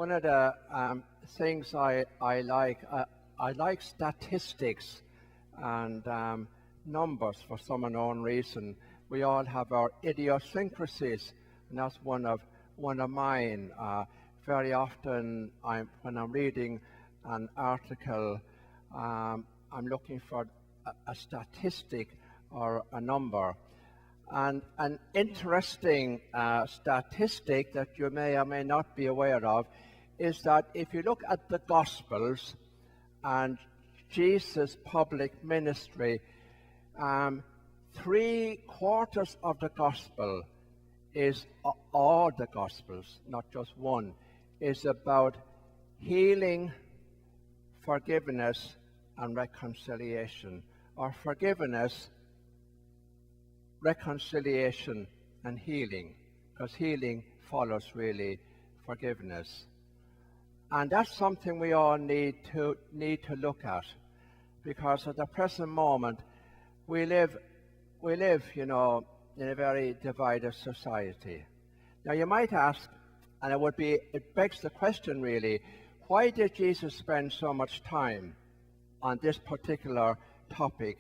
One of the things I like statistics and numbers for some unknown reason. We all have our idiosyncrasies, and that's one of mine. Very often, when I'm reading an article, I'm looking for a statistic or a number. And an interesting statistic that you may or may not be aware of is that if you look at the Gospels and Jesus' public ministry, 3/4 of the Gospel is all the Gospels, not just one, is about healing, forgiveness, and reconciliation, or forgiveness, reconciliation, and healing, because healing follows really forgiveness. And that's something we all need to look at, because at the present moment we live, in a very divided society. Now you might ask, and it begs the question really, why did Jesus spend so much time on this particular topic,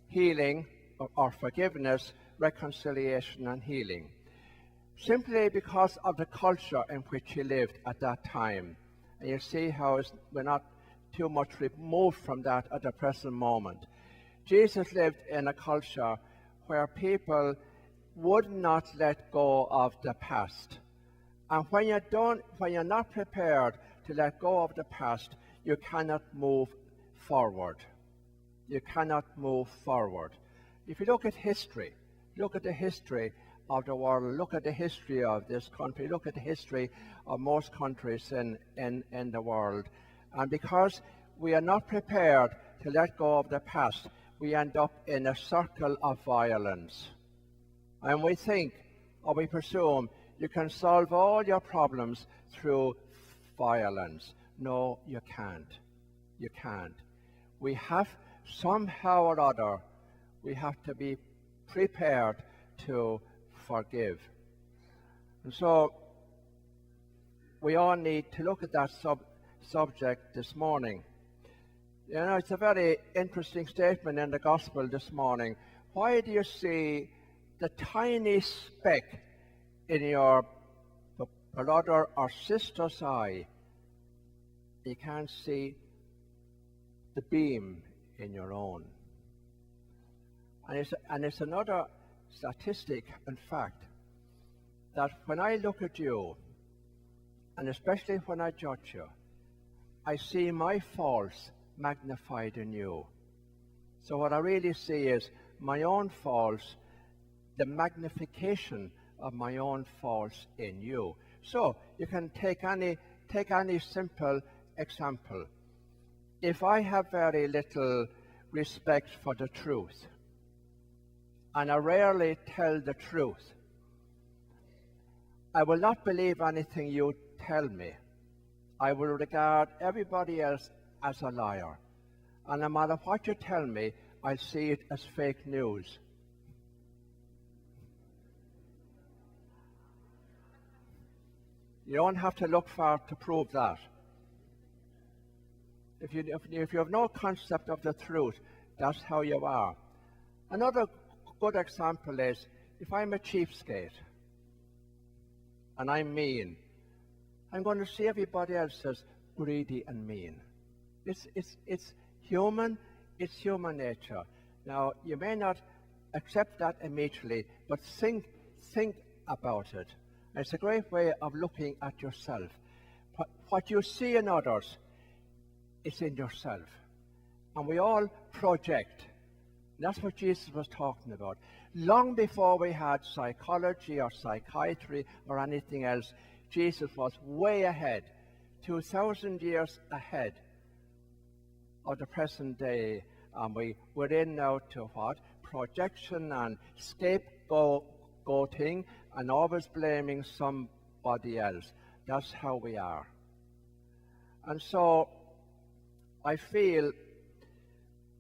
healing or forgiveness, reconciliation, and healing? Simply because of the culture in which he lived at that time. And you see how we're not too much removed from that at the present moment. Jesus lived in a culture where people would not let go of the past. And when you're not prepared to let go of the past, you cannot move forward. You cannot move forward. If you look at history, look at the history of the world, look at the history of this country, look at the history of most countries in the world. And because we are not prepared to let go of the past, we end up in a circle of violence. And we think, or we presume, you can solve all your problems through violence. No, you can't. You can't. We have, somehow or other, we have to be prepared to forgive. And so we all need to look at that subject this morning. It's a very interesting statement in the Gospel this morning. Why do you see the tiny speck in your brother or sister's eye? You can't see the beam in your own. And it's another statistic and fact that when I look at you, and especially when I judge you, I see my faults magnified in you. So what I really see is my own faults, the magnification of my own faults in you. So you can take any simple example. If I have very little respect for the truth, and I rarely tell the truth, I will not believe anything you tell me. I will regard everybody else as a liar. And no matter what you tell me, I'll see it as fake news. You don't have to look far to prove that. If you have no concept of the truth, that's how you are. Another good example is, if I'm a cheapskate and I'm mean, I'm going to see everybody else as greedy and mean. It's human nature. Now, you may not accept that immediately, but think about it. It's a great way of looking at yourself. What you see in others is in yourself. And we all project. That's what Jesus was talking about. Long before we had psychology or psychiatry or anything else, Jesus was way ahead, 2,000 years ahead of the present day. And we're in now to what? Projection and scapegoating and always blaming somebody else. That's how we are. And so I feel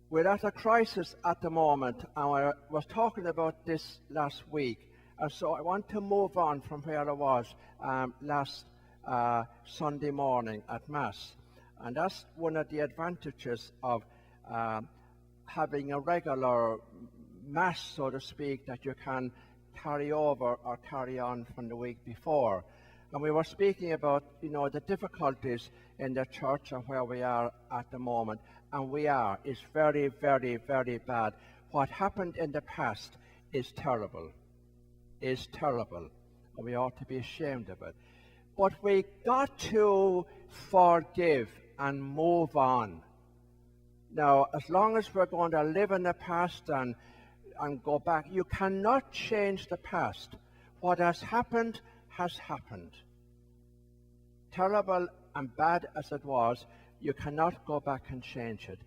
we're at a crisis at the moment, and I was talking about this last week. And so I want to move on from where I was Sunday morning at Mass. And that's one of the advantages of having a regular Mass, so to speak, that you can carry over or carry on from the week before. And we were speaking about, the difficulties in the church and where we are at the moment. And it's very, very, very bad. What happened in the past is terrible. And we ought to be ashamed of it. But we got to forgive and move on. Now, as long as we're going to live in the past and go back, you cannot change the past. What has happened has happened. Terrible and bad as it was, you cannot go back and change it.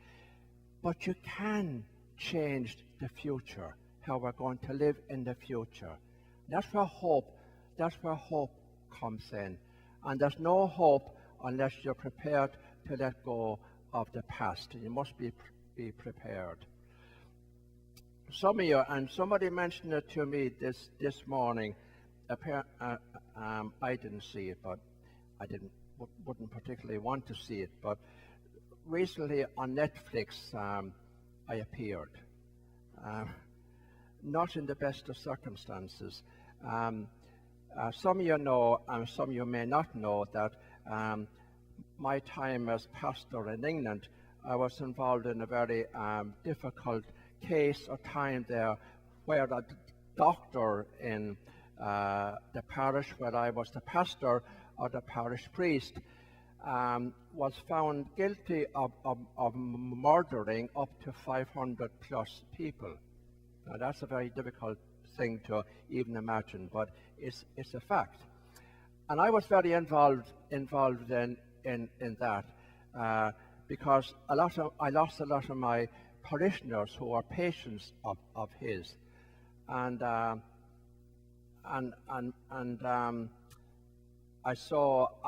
But you can change the future, how we're going to live in the future. That's where hope comes in. And there's no hope unless you're prepared to let go of the past. You must be prepared. Some of you, and somebody mentioned it to me this morning. I didn't see it, but I wouldn't particularly want to see it. But recently on Netflix, I appeared. Not in the best of circumstances. Some of you know, and some of you may not know, that my time as pastor in England, I was involved in a very difficult case or time there where a doctor in the parish where I was the pastor or the parish priest was found guilty of murdering up to 500 plus people. Now that's a very difficult thing to even imagine, but it's a fact. And I was very involved in that because I lost a lot of my parishioners who are patients of his, and I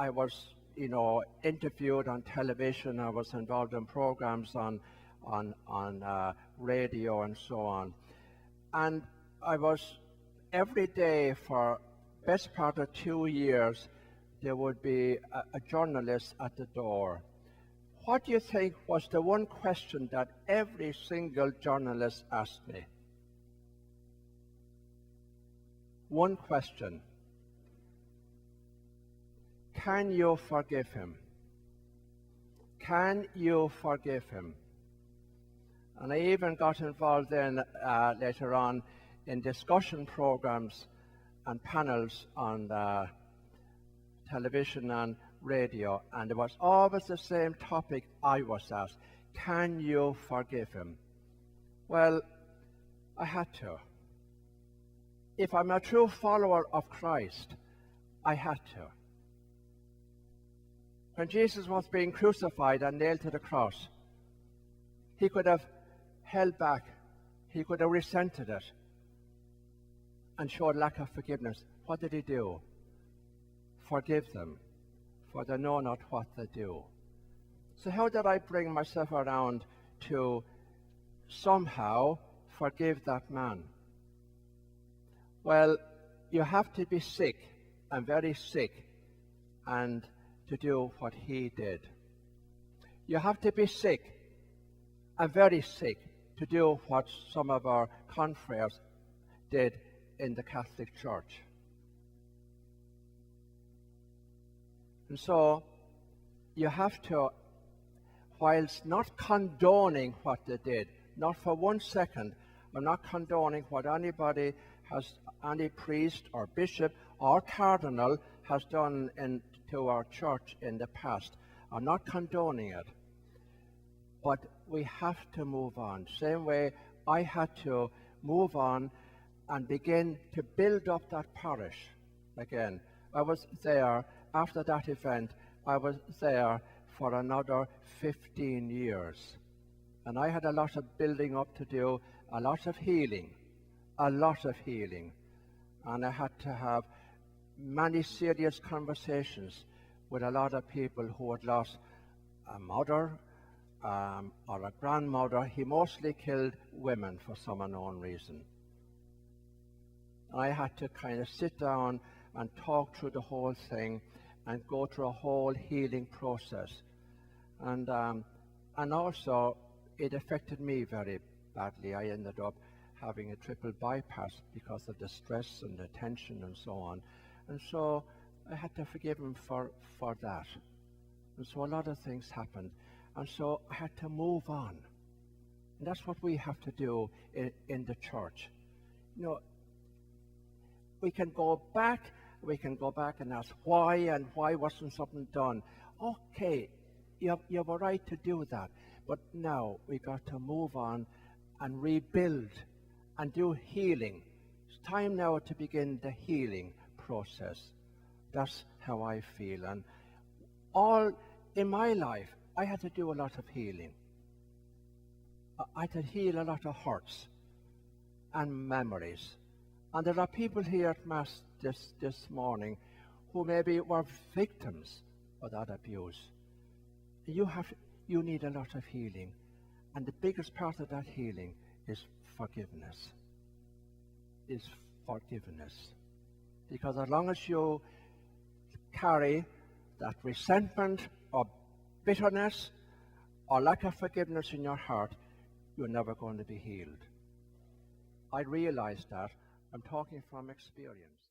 was interviewed on television. I was involved in programs on radio and so on, and I was every day for best part of 2 years. There would be a journalist at the door. What do you think was the one question that every single journalist asked me? One question. Can you forgive him? Can you forgive him? And I even got involved then later on in discussion programs and panels on television and radio, and it was always the same topic I was asked. Can you forgive him? Well, I had to. If I'm a true follower of Christ, I had to. When Jesus was being crucified and nailed to the cross, he could have held back. He could have resented it and showed lack of forgiveness. What did he do? Forgive them, for they know not what they do. So how did I bring myself around to somehow forgive that man? Well, you have to be sick, and very sick, and to do what he did. You have to be sick, and very sick, to do what some of our confreres did in the Catholic Church. And so you have to, whilst not condoning what they did, not for 1 second, I'm not condoning what any priest or bishop or cardinal has done to our church in the past. I'm not condoning it. But we have to move on. Same way I had to move on and begin to build up that parish again. I was there after that event. I was there for another 15 years. And I had a lot of building up to do, a lot of healing. And I had to have many serious conversations with a lot of people who had lost a mother or a grandmother. He mostly killed women for some unknown reason. I had to kind of sit down and talk through the whole thing and go through a whole healing process. And also, it affected me very badly. I ended up having a triple bypass because of the stress and the tension and so on. And so I had to forgive him for that. And so a lot of things happened. And so I had to move on. And that's what we have to do in the church. You know, we can go back and ask why, and why wasn't something done. Okay, you have a right to do that. But now we got to move on and rebuild and do healing. It's time now to begin the healing process. That's how I feel. And all in my life, I had to do a lot of healing. I had to heal a lot of hurts and memories. And there are people here at Mass this morning who maybe were victims of that abuse. You need a lot of healing. And the biggest part of that healing is forgiveness. Because as long as you carry that resentment or bitterness or lack of forgiveness in your heart, you're never going to be healed. I realize that. I'm talking from experience.